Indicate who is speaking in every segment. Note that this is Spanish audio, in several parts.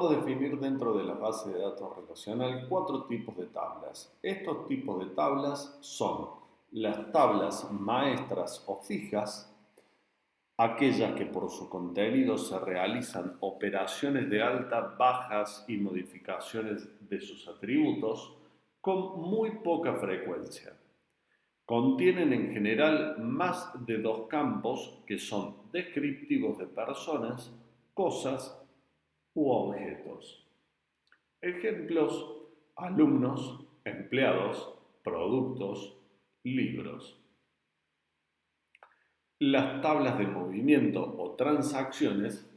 Speaker 1: Podemos definir dentro de la base de datos relacional cuatro tipos de tablas. Estos tipos de tablas son las tablas maestras o fijas, aquellas que por su contenido se realizan operaciones de altas, bajas y modificaciones de sus atributos con muy poca frecuencia. Contienen en general más de dos campos que son descriptivos de personas, cosas u objetos. Ejemplos: alumnos, empleados, productos, libros. Las tablas de movimiento o transacciones,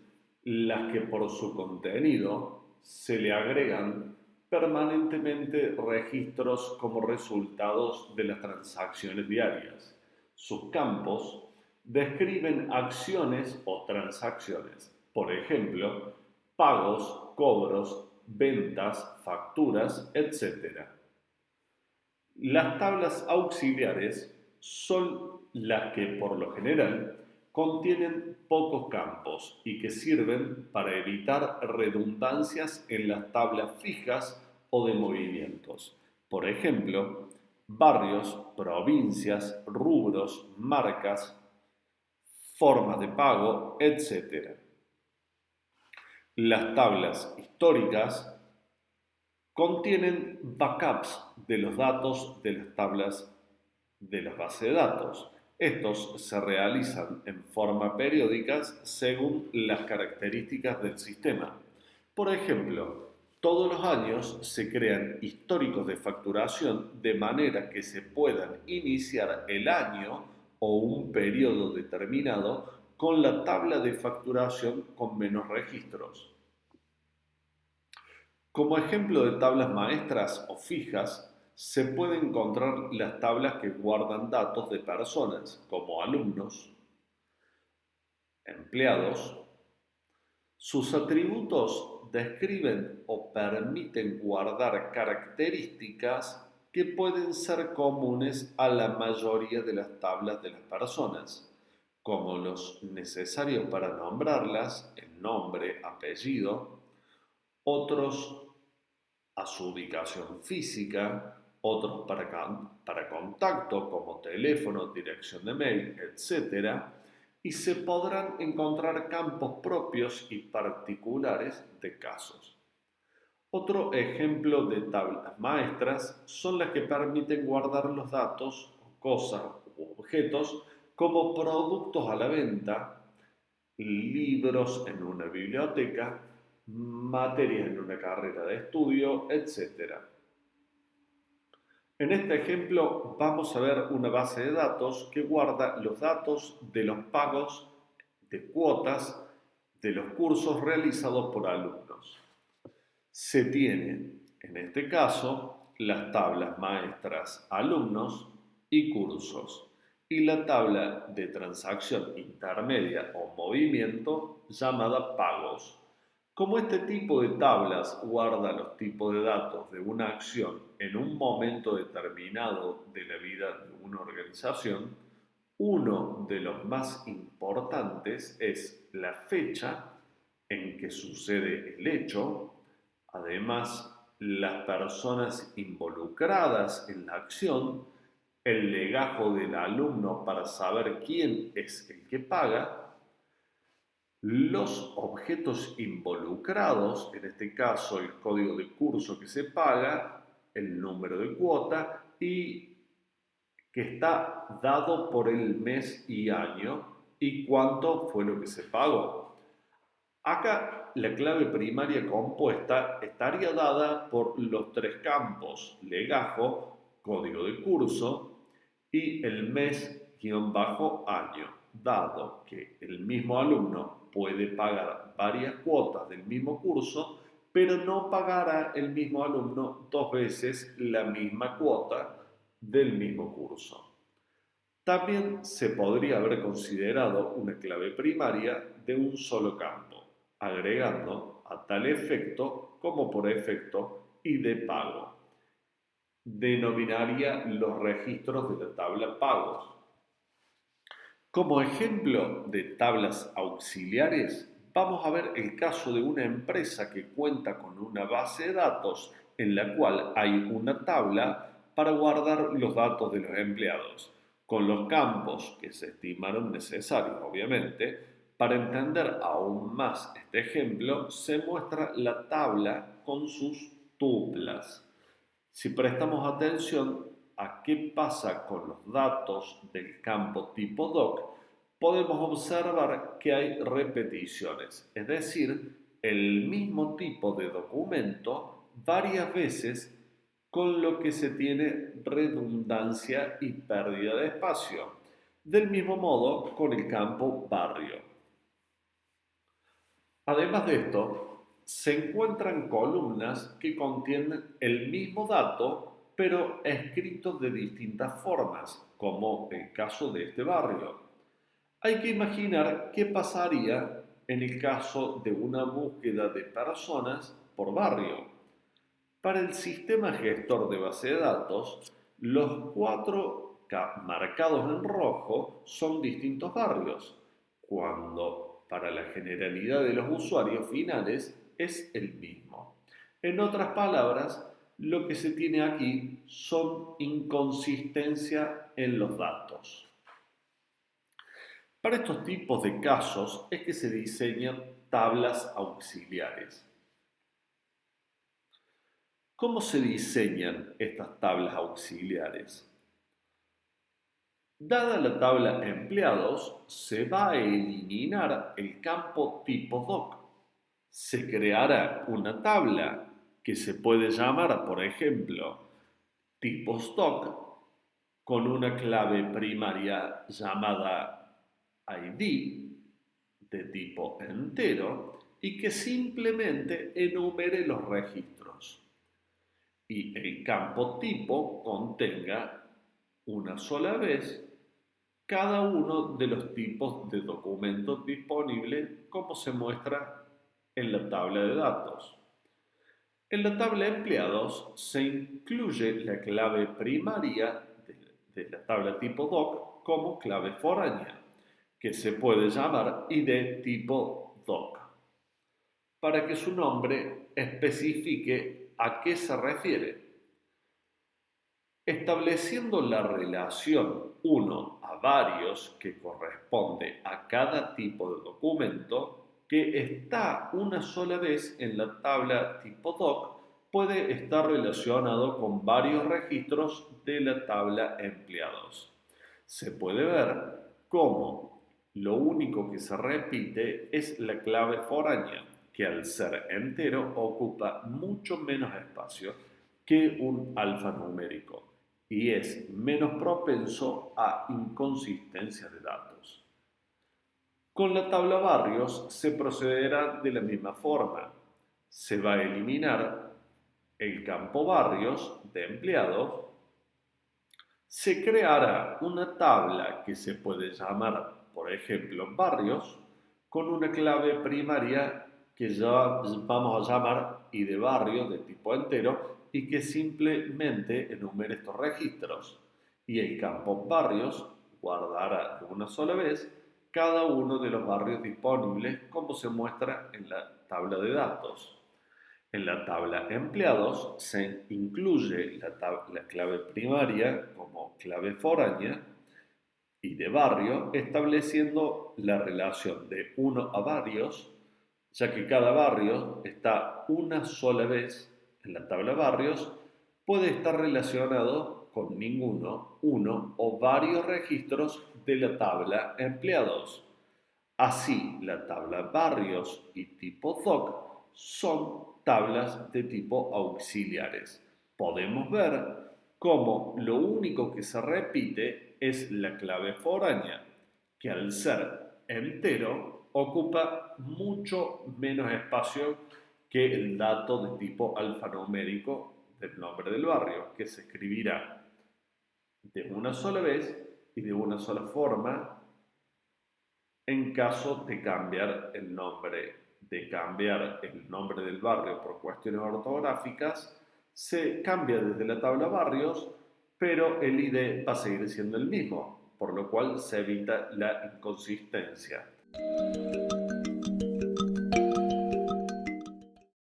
Speaker 1: las que por su contenido se le agregan permanentemente registros como resultados de las transacciones diarias. Sus campos describen acciones o transacciones, por ejemplo, pagos, cobros, ventas, facturas, etc. Las tablas auxiliares son las que por lo general contienen pocos campos y que sirven para evitar redundancias en las tablas fijas o de movimientos. Por ejemplo, barrios, provincias, rubros, marcas, formas de pago, etc. Las tablas históricas contienen backups de los datos de las tablas de las bases de datos. Estos se realizan en forma periódica según las características del sistema. Por ejemplo, todos los años se crean históricos de facturación de manera que se puedan iniciar el año o un periodo determinado con la tabla de facturación con menos registros. Como ejemplo de tablas maestras o fijas, se pueden encontrar las tablas que guardan datos de personas, como alumnos, empleados. Sus atributos describen o permiten guardar características que pueden ser comunes a la mayoría de las tablas de las personas, como los necesarios para nombrarlas, el nombre, apellido, otros a su ubicación física, otros para contacto como teléfono, dirección de mail, etc. Y se podrán encontrar campos propios y particulares de casos. Otro ejemplo de tablas maestras son las que permiten guardar los datos, cosas u objetos como productos a la venta, libros en una biblioteca, materias en una carrera de estudio, etc. En este ejemplo vamos a ver una base de datos que guarda los datos de los pagos de cuotas de los cursos realizados por alumnos. Se tienen, en este caso, las tablas maestras alumnos y cursos y la tabla de transacción intermedia o movimiento llamada pagos. Como este tipo de tablas guarda los tipos de datos de una acción en un momento determinado de la vida de una organización, uno de los más importantes es la fecha en que sucede el hecho. Además, las personas involucradas en la acción, el legajo del alumno para saber quién es el que paga, los objetos involucrados, en este caso el código de curso que se paga, el número de cuota y que está dado por el mes y año y cuánto fue lo que se pagó. Acá la clave primaria compuesta estaría dada por los tres campos: legajo, código de curso y el mes-año, dado que el mismo alumno puede pagar varias cuotas del mismo curso, pero no pagará el mismo alumno dos veces la misma cuota del mismo curso. También se podría haber considerado una clave primaria de un solo campo, agregando a tal efecto como por efecto y de pago. Denominaría los registros de la tabla pagos. Como ejemplo de tablas auxiliares vamos a ver el caso de una empresa que cuenta con una base de datos en la cual hay una tabla para guardar los datos de los empleados, con los campos que se estimaron necesarios, obviamente. Para entender aún más este ejemplo, se muestra la tabla con sus tuplas. Si prestamos atención a qué pasa con los datos del campo tipo doc, podemos observar que hay repeticiones, es decir, el mismo tipo de documento varias veces, con lo que se tiene redundancia y pérdida de espacio. Del mismo modo con el campo barrio. Además de esto, se encuentran columnas que contienen el mismo dato, pero escrito de distintas formas, como el caso de este barrio. Hay que imaginar qué pasaría en el caso de una búsqueda de personas por barrio. Para el sistema gestor de base de datos, los cuatro marcados en rojo son distintos barrios, cuando para la generalidad de los usuarios finales es el mismo. En otras palabras, lo que se tiene aquí son inconsistencia en los datos. Para estos tipos de casos es que se diseñan tablas auxiliares. ¿Cómo se diseñan estas tablas auxiliares? Dada la tabla empleados, se va a eliminar el campo tipo doc. Se creará una tabla que se puede llamar, por ejemplo, tipo stock, con una clave primaria llamada ID de tipo entero y que simplemente enumere los registros. Y el campo tipo contenga una sola vez cada uno de los tipos de documentos disponibles como se muestra en la tabla de datos. En la tabla de empleados se incluye la clave primaria de la tabla tipo doc como clave foránea, que se puede llamar ID tipo doc, para que su nombre especifique a qué se refiere. Estableciendo la relación uno a varios que corresponde a cada tipo de documento que está una sola vez en la tabla tipo doc, puede estar relacionado con varios registros de la tabla empleados. Se puede ver cómo lo único que se repite es la clave foránea, que al ser entero ocupa mucho menos espacio que un alfanumérico y es menos propenso a inconsistencia de datos. Con la tabla barrios se procederá de la misma forma. Se va a eliminar el campo barrios de empleados. Se creará una tabla que se puede llamar, por ejemplo, barrios, con una clave primaria que ya vamos a llamar ID barrio de tipo entero y que simplemente enumere estos registros. Y el campo barrios guardará de una sola vez cada uno de los barrios disponibles como se muestra en la tabla de datos. En la tabla empleados se incluye la clave primaria como clave foránea y de barrio, estableciendo la relación de uno a varios, ya que cada barrio está una sola vez en la tabla barrios, puede estar relacionado con ninguno, uno o varios registros de la tabla empleados. Así, la tabla barrios y tipo doc son tablas de tipo auxiliares. Podemos ver cómo lo único que se repite es la clave foránea, que al ser entero ocupa mucho menos espacio que el dato de tipo alfanumérico del nombre del barrio, que se escribirá de una sola vez y de una sola forma en caso de cambiar el nombre, del barrio por cuestiones ortográficas. Se cambia desde la tabla barrios, pero el ID va a seguir siendo el mismo, por lo cual se evita la inconsistencia.